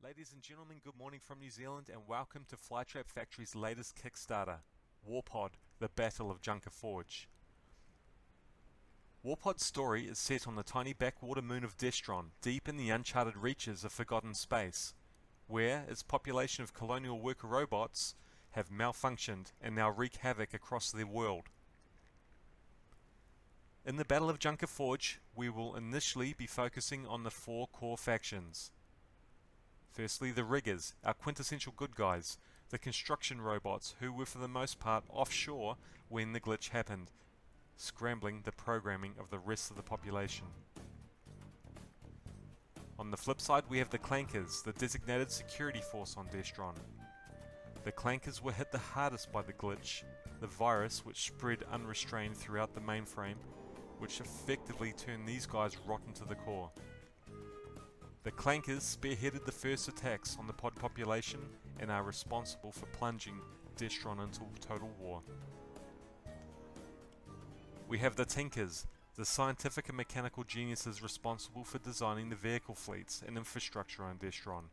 Ladies and gentlemen, good morning from New Zealand and welcome to Flytrap Factory's latest Kickstarter, Warpod, The Battle of Junker Forge. Warpod's story is set on the tiny backwater moon of Destron, deep in the uncharted reaches of forgotten space, where its population of colonial worker robots have malfunctioned and now wreak havoc across the world. In the Battle of Junker Forge, we will initially be focusing on the four core factions. Firstly, the riggers, our quintessential good guys, the construction robots who were for the most part offshore when the glitch happened, scrambling the programming of the rest of the population. On the flip side, we have the clankers, the designated security force on Destron. The clankers were hit the hardest by the glitch, the virus which spread unrestrained throughout the mainframe, which effectively turned these guys rotten to the core. The clankers spearheaded the first attacks on the pod population and are responsible for plunging Destron into total war. We have the tinkers, the scientific and mechanical geniuses responsible for designing the vehicle fleets and infrastructure on Destron.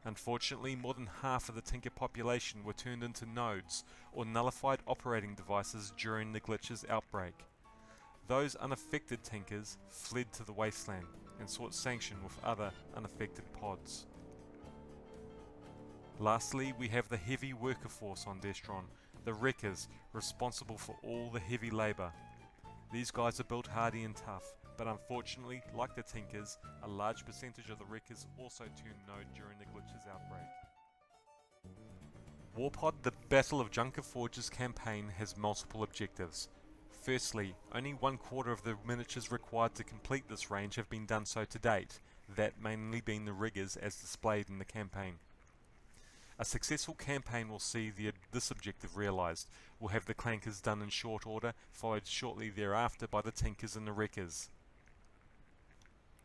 Unfortunately, more than half of the tinker population were turned into nodes or nullified operating devices during the glitch's outbreak. Those unaffected tinkers fled to the wasteland and sought sanction with other unaffected pods. Lastly, we have the heavy worker force on Destron, the wreckers, responsible for all the heavy labour. These guys are built hardy and tough, but unfortunately, like the tinkers, a large percentage of the wreckers also turned node during the glitch's outbreak. Warpod, the Battle of Junker Forge's campaign has multiple objectives. Firstly, only 1/4 of the miniatures required to complete this range have been done so to date, that mainly being the riggers as displayed in the campaign. A successful campaign will see this objective realised. We'll have the clankers done in short order, followed shortly thereafter by the tinkers and the wreckers.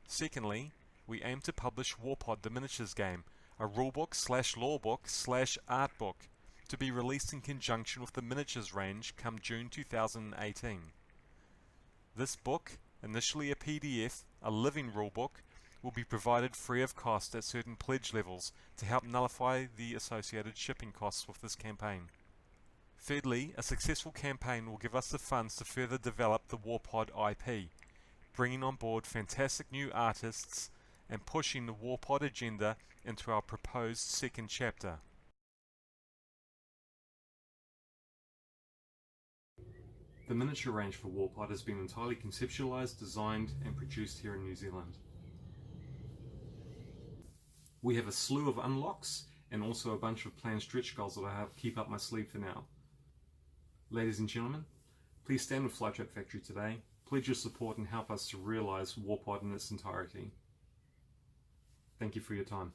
Secondly, we aim to publish Warpod the miniatures game, a rulebook/lawbook/artbook, to be released in conjunction with the miniatures range come June 2018. This book, initially a PDF, a living rulebook, will be provided free of cost at certain pledge levels to help nullify the associated shipping costs with this campaign. Thirdly, a successful campaign will give us the funds to further develop the Warpod IP, bringing on board fantastic new artists and pushing the Warpod agenda into our proposed second chapter. The miniature range for Warpod has been entirely conceptualised, designed and produced here in New Zealand. We have a slew of unlocks and also a bunch of planned stretch goals that I have keep up my sleeve for now. Ladies and gentlemen, please stand with Flytrap Factory today, pledge your support and help us to realise Warpod in its entirety. Thank you for your time.